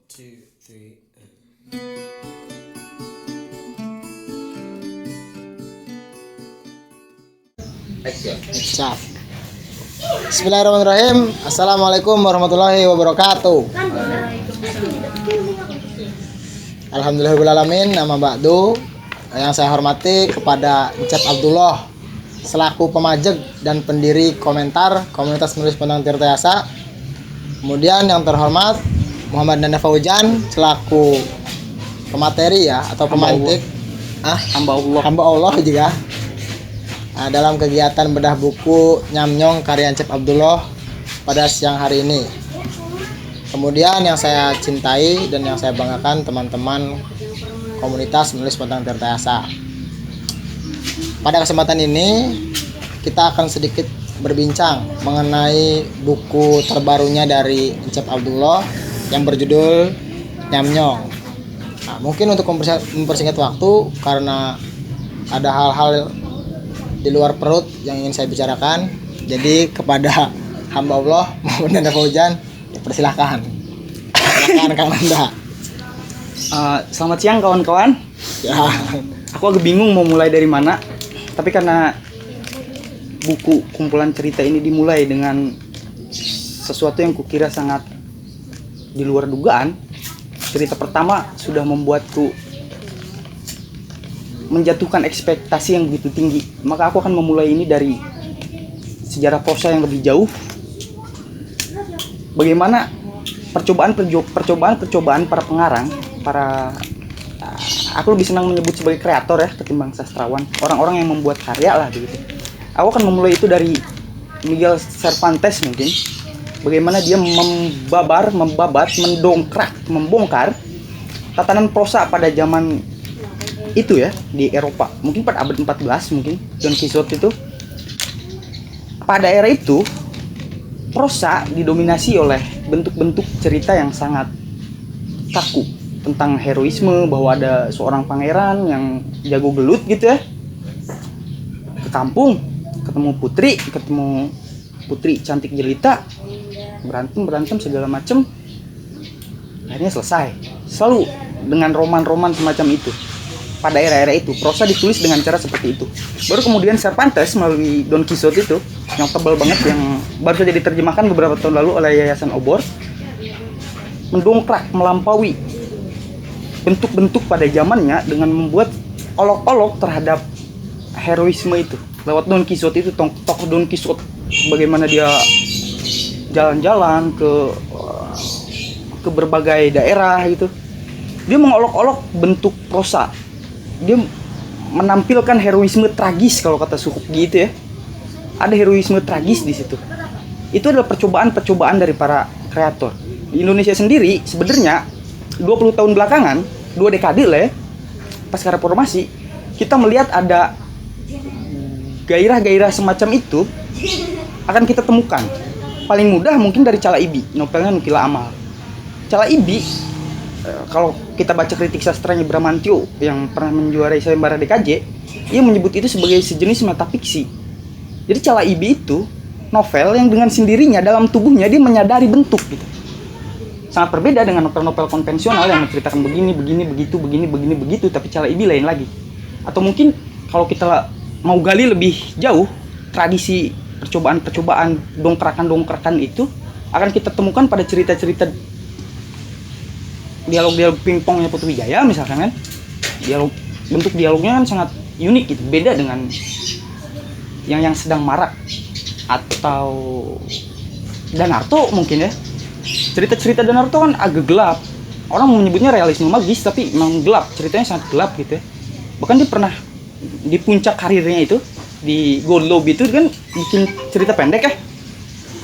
two, three. Siap. Bismillahirrahmanirrahim. Assalamualaikum warahmatullahi wabarakatuh. Alhamdulillahirrahmanirrahim. Nama Ba'du. Yang saya hormati kepada Encep Abdullah selaku pemajeg dan pendiri komentar komunitas menulis Pontang Tirtayasa. Kemudian yang terhormat Muhammad Nanda Fauzan selaku pemateri ya atau pemantik hamba Allah juga. Nah, dalam kegiatan bedah buku Nyamnyong karya Encep Abdullah pada siang hari ini. Kemudian yang saya cintai dan yang saya banggakan teman-teman komunitas menulis Pontang Tirtayasa. Pada kesempatan ini kita akan sedikit berbincang mengenai buku terbarunya dari Encep Abdullah yang berjudul Nyamnyong. Nah, mungkin untuk mempersingkat waktu karena ada hal-hal di luar perut yang ingin saya bicarakan, jadi kepada hamba Allah Muhammad Nanda Fauzan dipersilahkan. Silakan Kang Nanda. Selamat siang kawan-kawan. Ya. Aku agak bingung mau mulai dari mana, tapi karena buku kumpulan cerita ini dimulai dengan sesuatu yang kukira sangat di luar dugaan. Cerita pertama sudah membuatku menjatuhkan ekspektasi yang begitu tinggi. Maka aku akan memulai ini dari sejarah prosa yang lebih jauh. Bagaimana percobaan para pengarang, aku lebih senang menyebut sebagai kreator ya ketimbang sastrawan, orang-orang yang membuat karya lah begitu. Aku akan memulai itu dari Miguel Cervantes mungkin. Bagaimana dia membongkar tatanan prosa pada zaman itu ya di Eropa, mungkin pada abad 14 mungkin Don Quixote itu. Pada era itu prosa didominasi oleh bentuk-bentuk cerita yang sangat kaku tentang heroisme, bahwa ada seorang pangeran yang jago gelut gitu ya, ke kampung ketemu putri cantik jelita, berantem segala macem, akhirnya selesai. Selalu dengan roman-roman semacam itu. Pada era-era itu prosa ditulis dengan cara seperti itu. Baru kemudian Cervantes melalui Don Quixote itu yang tebal banget, yang baru saja diterjemahkan beberapa tahun lalu oleh Yayasan Obor, mendongkrak melampaui bentuk-bentuk pada zamannya dengan membuat olok-olok terhadap heroisme itu lewat Don Quixote itu. Tokoh Don Quixote bagaimana dia jalan-jalan ke berbagai daerah gitu, dia mengolok-olok bentuk prosa. Dia menampilkan heroisme tragis kalau kata Suhukgi itu ya. Ada heroisme tragis di situ. Itu adalah percobaan dari para kreator. Di Indonesia sendiri sebenarnya 20 tahun belakangan, 2 dekade lah ya, pasca reformasi, kita melihat ada gairah-gairah semacam itu akan kita temukan. Paling mudah mungkin dari Cala Ibi, novelnya Nukila Amal. Cala Ibi, kalau kita baca kritik sastranya Bramantyo yang pernah menjuarai sayembara DKJ, ia menyebut itu sebagai sejenis metafiksi. Jadi Cala Ibi itu novel yang dengan sendirinya dalam tubuhnya dia menyadari bentuk gitu. Sangat berbeda dengan novel-novel konvensional yang menceritakan begini, begitu, tapi Cala Ibi lain lagi. Atau mungkin kalau kita mau gali lebih jauh, tradisi percobaan dongkrakan itu akan kita temukan pada cerita-cerita dialog pingpongnya Putu Wijaya misalkan kan. Bentuk dialognya kan sangat unik gitu, beda dengan yang sedang marak. Atau Danarto mungkin ya. Cerita-cerita Danarto kan agak gelap. Orang menyebutnya realisme magis, tapi memang gelap, ceritanya sangat gelap gitu ya. Bahkan dia pernah di puncak karirnya itu di Gold Globe itu kan bikin cerita pendek ya,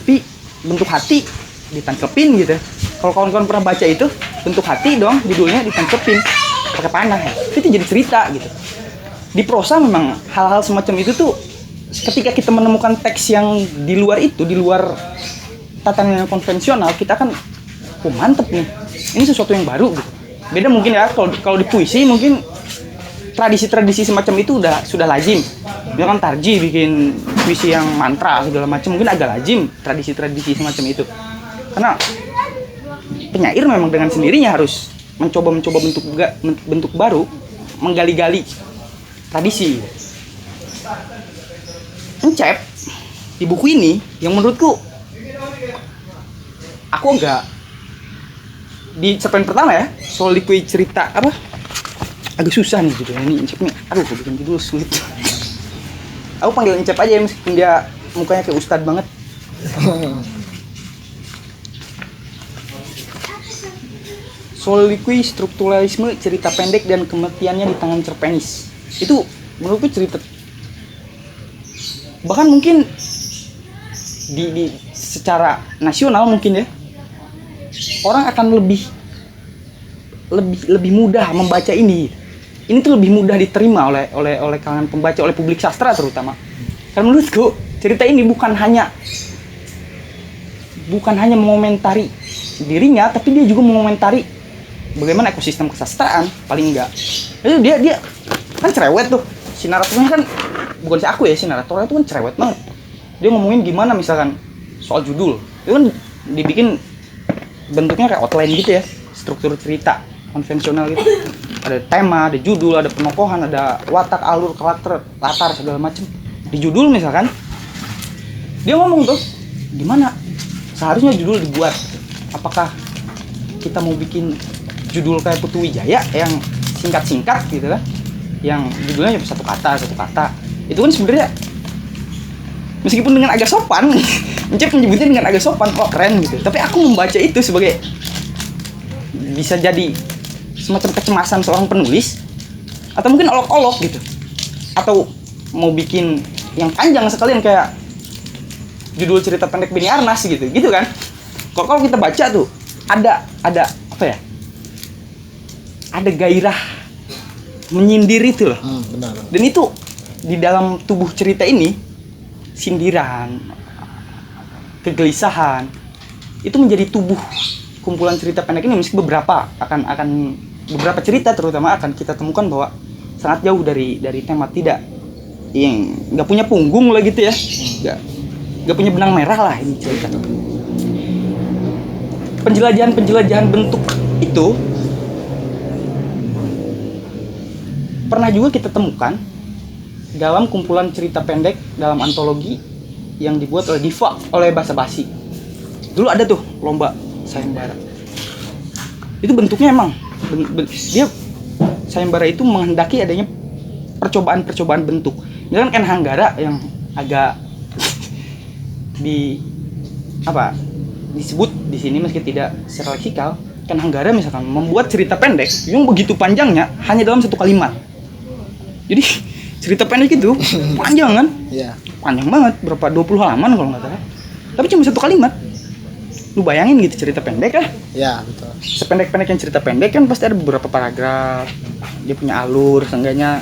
tapi bentuk hati ditangkepin gitu. Kalau kawan-kawan pernah baca itu, bentuk hati dong judulnya ditangkepin pakai panah ya. Itu jadi cerita gitu. Di prosa memang hal-hal semacam itu tuh ketika kita menemukan teks yang di luar itu, di luar tatanan yang konvensional, kita kan mantep nih. Ini sesuatu yang baru gitu. Beda mungkin ya kalau di puisi mungkin tradisi-tradisi semacam itu sudah lazim. Dia kan Tarji bikin puisi yang mantra segala macam, mungkin agak lazim tradisi-tradisi semacam itu. Karena penyair memang dengan sendirinya harus mencoba bentuk baru, menggali-gali tradisi. Encep di buku ini yang menurutku aku agak di cerpen pertama ya, soal liquid cerita apa agak susah nih gitu ini Encep nih, aduh aku bikin judul sulit. Aku panggil Encep aja ya, meskipun dia mukanya kayak ustad banget. Soliloquy, strukturalisme, cerita pendek dan kematiannya di tangan cerpenis. Itu menurutku cerita, bahkan mungkin di secara nasional mungkin ya, orang akan lebih mudah membaca ini. Ini tuh lebih mudah diterima oleh kalangan pembaca, oleh publik sastra terutama. Karena menurutku cerita ini bukan hanya mengomentari dirinya, tapi dia juga mengomentari bagaimana ekosistem kesastraan paling enggak. Jadi dia kan cerewet tuh. Si naratornya kan bukan si aku ya, si naratornya tuh kan cerewet banget. Dia ngomongin gimana misalkan soal judul. Itu kan dibikin bentuknya kayak outline gitu ya, struktur cerita konvensional gitu. Ada tema, ada judul, ada penokohan, ada watak, alur, karakter, latar segala macam. Di judul misalkan dia ngomong tuh gimana seharusnya judul dibuat. Apakah kita mau bikin judul kayak Putu Wijaya yang singkat-singkat gitu kan, yang judulnya cuma satu kata. Itu kan sebenarnya meskipun dengan agak sopan, Encep menyebutnya dengan agak sopan, kok keren gitu. Tapi aku membaca itu sebagai bisa jadi semacam kecemasan seorang penulis, atau mungkin olok-olok gitu, atau mau bikin yang panjang sekalian kayak judul cerita pendek Beni Arnas gitu kan. Kalau kita baca tuh ada apa ya? Ada gairah menyindir itu loh. Benar. Dan itu di dalam tubuh cerita ini, sindiran, kegelisahan, itu menjadi tubuh kumpulan cerita pendek ini. Meski beberapa beberapa cerita terutama akan kita temukan bahwa sangat jauh dari tema, tidak yang nggak punya punggung lah gitu ya, nggak punya benang merah lah ini cerita. Penjelajahan bentuk itu pernah juga kita temukan dalam kumpulan cerita pendek dalam antologi yang dibuat oleh Diva, oleh Basa Basi. Dulu ada tuh lomba sayembara. Itu bentuknya emang dia sayembara itu menghendaki adanya percobaan bentuk. Misalkan Ken Hanggara yang agak disebut di sini meski tidak secara leksikal, Ken Hanggara misalkan membuat cerita pendek yang begitu panjangnya hanya dalam satu kalimat. Jadi cerita pendek itu panjang kan? Iya. Panjang banget, berapa 20 halaman kalau nggak salah. Tapi cuma satu kalimat. Lu bayangin gitu cerita pendek lah. Iya, betul. Sependek-pendek yang cerita pendek kan pasti ada beberapa paragraf. Dia punya alur, seenggaknya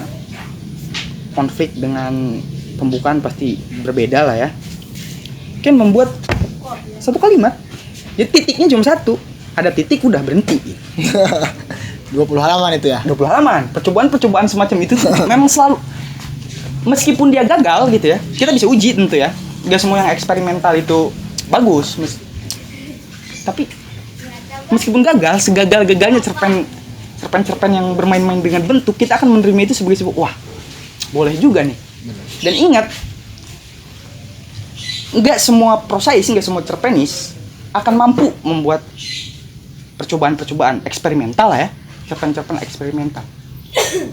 konflik dengan pembukaan pasti berbeda lah ya. Kan membuat satu kalimat, jadi titiknya cuma satu. Ada titik udah berhenti. 20 halaman itu ya. 20 halaman. Percobaan semacam itu memang selalu, meskipun dia gagal gitu ya, kita bisa uji tentu ya. Gak semua yang eksperimental itu bagus. Tapi meskipun gagal, segagal-gagalnya cerpen yang bermain-main dengan bentuk, kita akan menerima itu sebagai sebuah, wah, boleh juga nih. Dan ingat, nggak semua prosais, nggak semua cerpenis akan mampu membuat percobaan eksperimental lah ya, cerpen-cerpen eksperimental.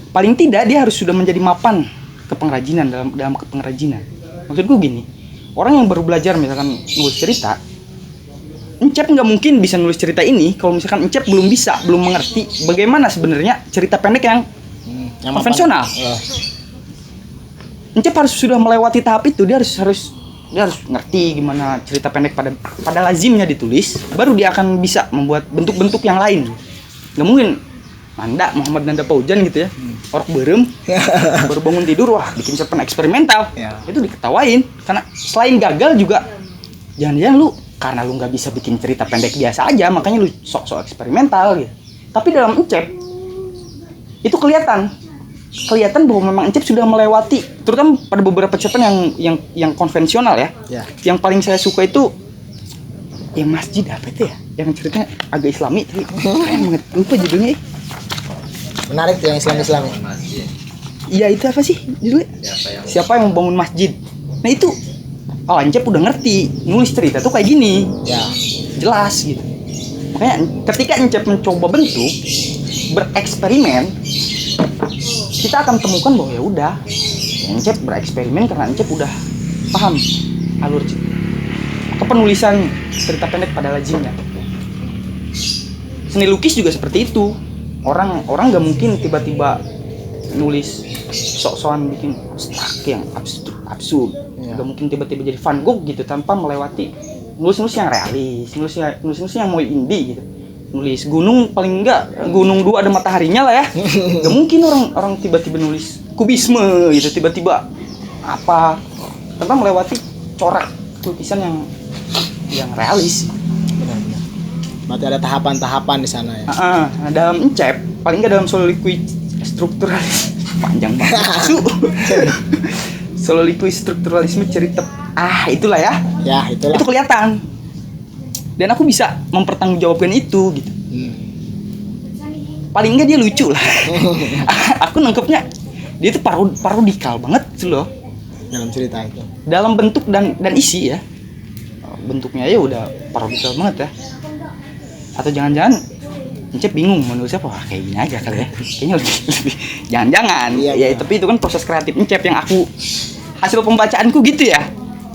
Paling tidak dia harus sudah menjadi mapan kepengrajinan dalam kepengrajinan. Maksudku gini, orang yang baru belajar misalkan nulis cerita, Encep nggak mungkin bisa nulis cerita ini kalau misalkan Encep belum mengerti bagaimana sebenarnya cerita pendek yang konvensional. Encep harus sudah melewati tahap itu, dia harus ngerti gimana cerita pendek pada lazimnya ditulis, baru dia akan bisa membuat bentuk-bentuk yang lain. Nggak mungkin Muhammad Nanda Paujan gitu ya, orok berem, baru bangun tidur, wah bikin cerpen eksperimental. Itu diketawain, karena selain gagal juga, jangan-jangan lu karena lu nggak bisa bikin cerita pendek biasa aja, makanya lu sok-sok eksperimental gitu. Tapi dalam Encep itu kelihatan bahwa memang Encep sudah melewati, terutama pada beberapa cerpen yang konvensional ya. Yang paling saya suka itu yang masjid apa itu ya? Yang ceritanya agak Islami tapi keren banget. Lupa judulnya. Menarik tuh yang Islam-Islami. Iya itu apa sih judulnya? Siapa yang membangun masjid? Nah itu Encep udah ngerti nulis cerita tuh kayak gini. Ya. Jelas gitu. Makanya ketika Encep mencoba bentuk bereksperimen, kita akan temukan bahwa ya udah Encep bereksperimen karena Encep udah paham alur kepenulisan cerita pendek pada lazimnya. Seni lukis juga seperti itu. Orang nggak mungkin tiba-tiba nulis sok-sokan bikin abstrak yang absurd. Nggak mungkin tiba-tiba jadi Van Gogh gitu tanpa melewati nulis yang realis, nulis yang mau indie gitu. Nulis gunung paling enggak gunung 2 ada mataharinya lah ya. Nggak mungkin orang tiba-tiba nulis kubisme gitu tiba-tiba apa tanpa melewati corak lukisan yang realis. Benar-benar. Berarti ada tahapan-tahapan di sana ya. Nah, dalam Encep paling nggak dalam soliloquy strukturalis panjang banget. Soliloquy strukturalisme cerita itulah ya. Ya, itulah. Itu kelihatan. Dan aku bisa mempertanggungjawabkan itu gitu. Paling nggak dia lucu lah. Aku nangkepnya dia itu parodikal banget tuh loh. Dalam cerita itu. Dalam bentuk dan isi ya. Bentuknya ya udah parodikal banget ya. Atau jangan-jangan Encep bingung mau nulis apa? Wah, kayak gini aja kali ya. Kayaknya lebih jangan-jangan. Iya, Ya, tapi itu kan proses kreatif Encep yang aku hasil pembacaanku gitu ya.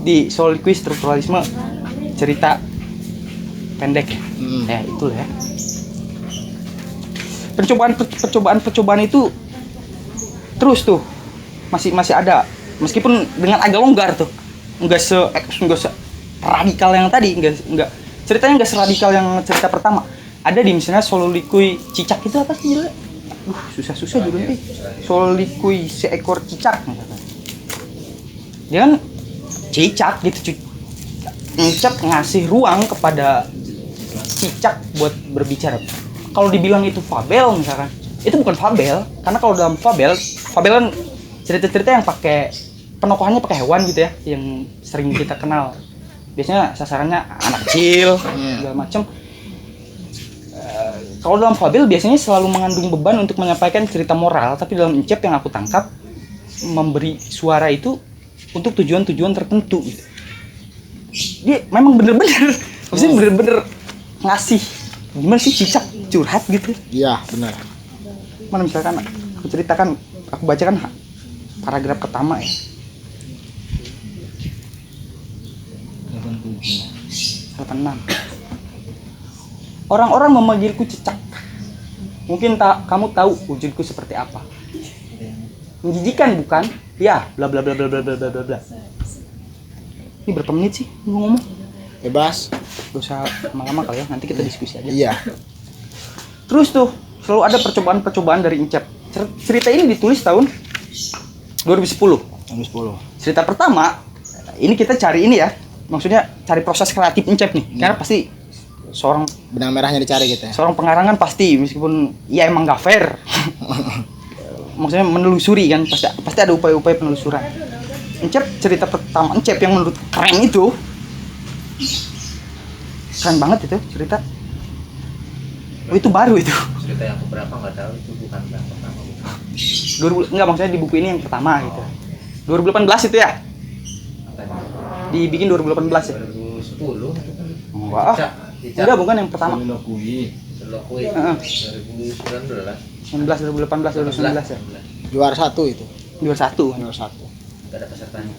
Di soliloquy strukturalisme cerita pendek. Ya, itulah ya. Percobaan itu terus tuh masih ada meskipun dengan agak longgar tuh. Enggak se radikal yang tadi, enggak ceritanya enggak seradikal yang cerita pertama. Ada di misalnya soliloquy cicak itu apa sih judulnya? Susah judulnya. Soliloquy seekor cicak misalkan. Dia kan cicak gitu. Encep ngasih ruang kepada cicak buat berbicara. Kalau dibilang itu fabel misalkan, itu bukan fabel karena kalau dalam fabel kan cerita-cerita yang pakai penokohannya pakai hewan gitu ya, yang sering kita kenal. Biasanya sasarannya anak kecil, segala macam. Kalau dalam fabel biasanya selalu mengandung beban untuk menyampaikan cerita moral, tapi dalam Encep yang aku tangkap memberi suara itu untuk tujuan-tujuan tertentu. Gitu. Dia memang bener-bener, maksudnya bener-bener ngasih gimana sih cicak curhat gitu. Iya, benar. Mana misalkan aku bacakan paragraf pertama ya. 86. Orang-orang memanggilku cicak. Mungkin kamu tahu wujudku seperti apa. Menjijikan bukan? Ya, bla bla bla bla bla bla bla bla. Ini berapa menit sih ngomong? Bebas. Gak usah lama-lama kali ya, nanti kita diskusi aja. Iya. Terus tuh, selalu ada percobaan-percobaan dari Encep. Cerita ini ditulis tahun 2010. Cerita pertama, ini kita cari ini ya. Maksudnya cari proses kreatif Encep nih. Karena pasti seorang benang merahnya dicari gitu ya. Seorang pengarang kan pasti meskipun ya emang gak fair. Maksudnya menelusuri kan pasti ada upaya-upaya penelusuran. Encep cerita pertama Encep yang menurut keren itu. Keren banget itu cerita. Oh itu baru itu. Cerita yang keberapa nggak tahu, itu bukan yang pertama. Enggak, maksudnya di buku ini yang pertama gitu. 2018 itu ya? Dibikin 2018 ya? 2010. Enggak. Enggak, bukan yang pertama. Soliloquy 2019. 2018 ya? Juara 1 itu. Juara 1. Gak ada pesertanya.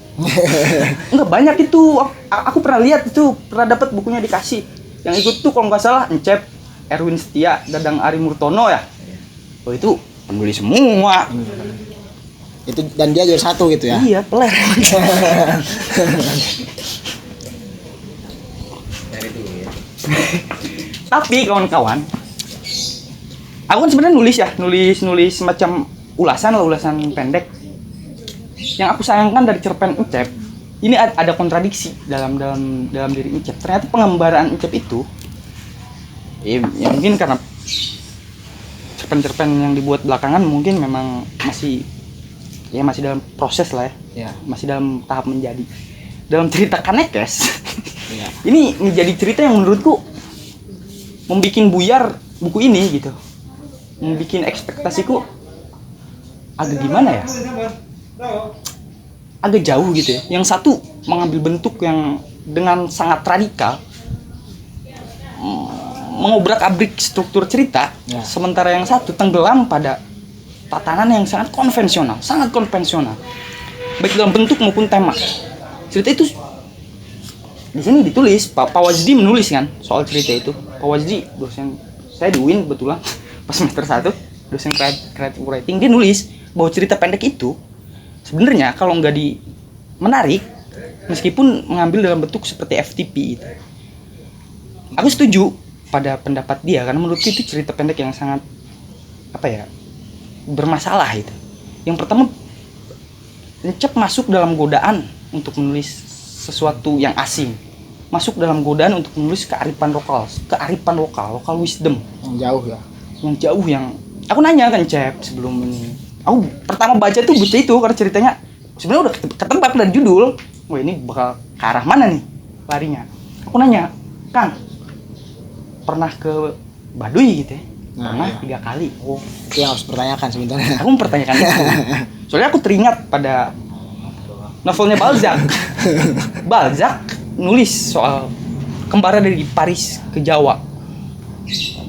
Enggak banyak itu. Aku pernah lihat itu, pernah dapat bukunya dikasih. Yang ikut tuh kalau nggak salah Encep, Erwin Setia, Dadang Ari Murtono ya. Oh itu penulis semua. Itu dan dia juara 1 gitu ya. Iya, peler. Dari dulu ya. Tapi kawan-kawan, aku kan sebenarnya nulis semacam ulasan pendek. Yang aku sayangkan dari cerpen Encep, ini ada kontradiksi dalam diri Encep. Ternyata pengembaraan Encep itu, ya mungkin karena cerpen-cerpen yang dibuat belakangan mungkin memang masih dalam proses lah ya. Masih dalam tahap menjadi. dalam cerita Kanekes Iya. ini menjadi cerita yang menurutku membuat buyar buku ini gitu, membuat ekspektasiku agak gimana ya, agak jauh gitu ya. Yang satu mengambil bentuk yang dengan sangat radikal, mengobrak-abrik struktur cerita, Ya. sementara yang satu tenggelam pada tatanan yang sangat konvensional, baik dalam bentuk maupun tema. Cerita itu di sini ditulis, Pak Wajdi menulis kan soal cerita itu. Pak Wajdi dosen saya di UIN kebetulan pas semester 1, dosen creative writing, dia nulis bahwa cerita pendek itu sebenarnya kalau nggak menarik, meskipun mengambil dalam bentuk seperti FTP itu. Aku setuju pada pendapat dia karena menurutku itu cerita pendek yang sangat bermasalah itu. Yang pertama, Encep masuk dalam godaan untuk menulis sesuatu yang asing, masuk dalam godaan untuk menulis kearifan lokal, lokal wisdom Yang jauh ya. yang aku nanya kan Cep sebelum ini. Aku pertama baca itu karena ceritanya sebenarnya udah ketebak dari judul. Wah, ini bakal ke arah mana nih larinya. Aku nanya, Kang, pernah ke Baduy gitu ya? Pernah 3 kali. Oh, itu yang harus pertanyakan sebenarnya. Aku mempertanyakan itu. Soalnya aku teringat pada novelnya Balzac. Balzac nulis soal kembaran dari Paris ke Jawa.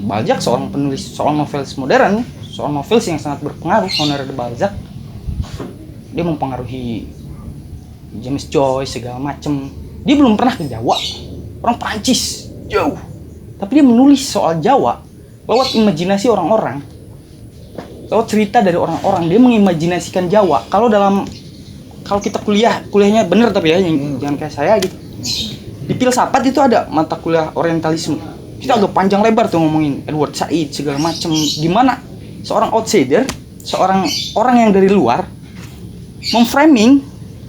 Balzac seorang penulis, seorang novelis modern, seorang novelis yang sangat berpengaruh. Honoré de Balzac, dia mempengaruhi James Joyce segala macem. Dia belum pernah ke Jawa, orang Prancis jauh, tapi dia menulis soal Jawa lewat imajinasi orang-orang, lewat cerita dari orang-orang. Dia mengimajinasikan Jawa. Kalau kita kuliahnya bener tapi ya, jangan kayak saya gitu. Di filsafat itu ada mata kuliah orientalisme. Kita agak panjang lebar tuh ngomongin Edward Said segala macam. Gimana seorang outsider, seorang orang yang dari luar memframing,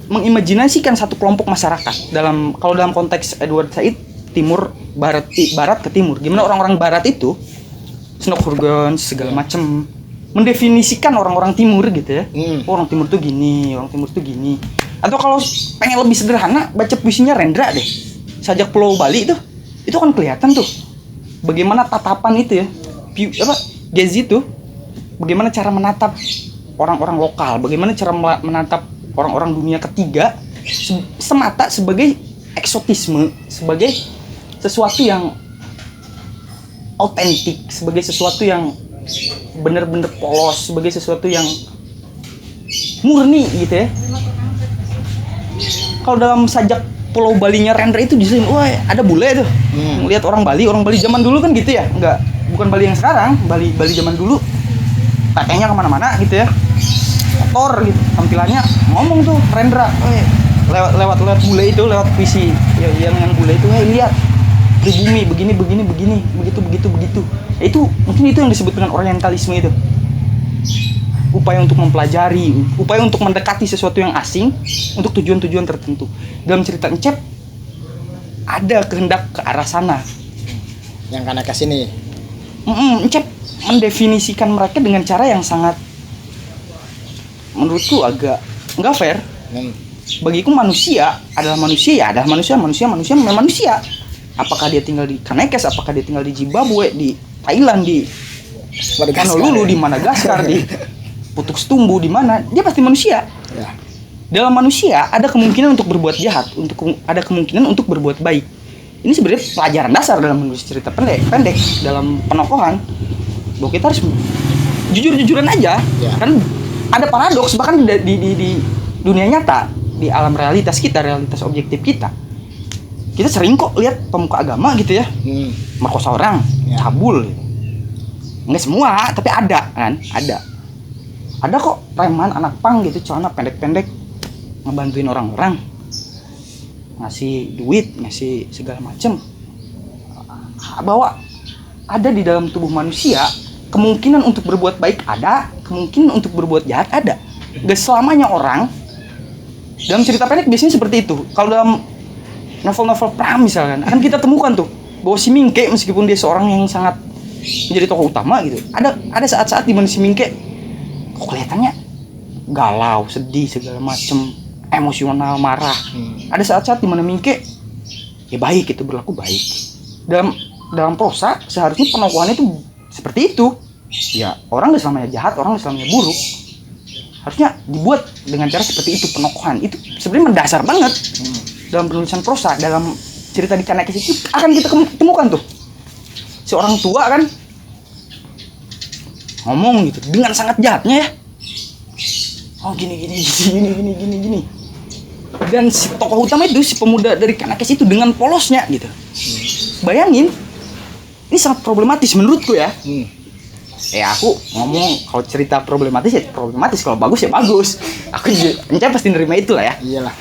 mengimajinasikan satu kelompok masyarakat. Kalau dalam konteks Edward Said, timur barat ke timur. Gimana orang-orang barat itu, Snowhurgens segala macam, mendefinisikan orang-orang timur gitu ya. Oh, orang timur tuh gini, orang timur tuh gini. Atau kalau pengen lebih sederhana, baca puisinya Rendra deh. Sajak Pulau Bali itu kan kelihatan tuh bagaimana tatapan itu ya, Gezi itu, bagaimana cara menatap orang-orang lokal, bagaimana cara menatap orang-orang dunia ketiga semata sebagai eksotisme, sebagai sesuatu yang autentik, sebagai sesuatu yang benar-benar polos, sebagai sesuatu yang murni gitu ya. Kalau dalam sajak Pulau Balinya Rendra itu disini, wah ada bule tuh, ngelihat orang Bali zaman dulu kan gitu ya, bukan Bali yang sekarang, Bali zaman dulu, pakainya kemana-mana gitu ya, kotor gitu, tampilannya ngomong tuh Rendra, lewat bule itu, lewat puisi yang bule itu, lihat di bumi begini, begitu. Itu mungkin itu yang disebut dengan orientalisme itu. Upaya untuk mempelajari, upaya untuk mendekati sesuatu yang asing untuk tujuan-tujuan tertentu. Dalam cerita Encep ada kehendak ke arah sana. Yang Kanekes ini. Encep mendefinisikan mereka dengan cara yang sangat, menurutku agak nggak fair. Bagiku manusia adalah manusia, manusia memang manusia. Apakah dia tinggal di Kanekes, apakah dia tinggal di Zimbabwe, di Thailand, di Honolulu, di Madagaskar, di Putuk Setumbu, di mana, dia pasti manusia. Ya. Dalam manusia ada kemungkinan untuk berbuat jahat, ada kemungkinan untuk berbuat baik. Ini sebenarnya pelajaran dasar dalam menulis cerita pendek dalam penokohan. Bahwa kita harus jujur-jujuran aja. Ya. Kan ada paradoks bahkan di dunia nyata, di alam realitas kita, realitas objektif kita. Kita sering kok lihat pemuka agama gitu ya, merkosa orang, cabul gitu. Nggak semua, tapi ada kan, ada kok preman anak pang gitu, celana pendek-pendek, ngebantuin orang-orang, ngasih duit, ngasih segala macem. Bahwa ada di dalam tubuh manusia kemungkinan untuk berbuat baik ada, kemungkinan untuk berbuat jahat ada. Gak selamanya orang dalam cerita pendek biasanya seperti itu. Kalau dalam novel-novel perang misalkan, akan kita temukan tuh bahwa si Mingke meskipun dia seorang yang sangat menjadi tokoh utama gitu, ada saat-saat di mana si Mingke kok kelihatannya galau, sedih segala macem, emosional, marah. Ada saat-saat dimana Mingke ya baik, itu berlaku baik. Dalam prosa seharusnya penokohannya itu seperti itu. Ya orang nggak selamanya jahat, orang nggak selamanya buruk. Harusnya dibuat dengan cara seperti itu penokohan. Itu sebenarnya mendasar banget dalam penulisan prosa. Dalam cerita di Kanekes itu akan kita temukan tuh seorang tua kan ngomong gitu dengan sangat jahatnya ya. Oh gini. Dan si tokoh utama itu, si pemuda dari Kanekes itu dengan polosnya gitu. Bayangin, ini sangat problematis menurutku ya. Aku ngomong kalau cerita problematis ya problematis, kalau bagus ya bagus. Aku juga pasti nerima itu lah ya. Iyalah.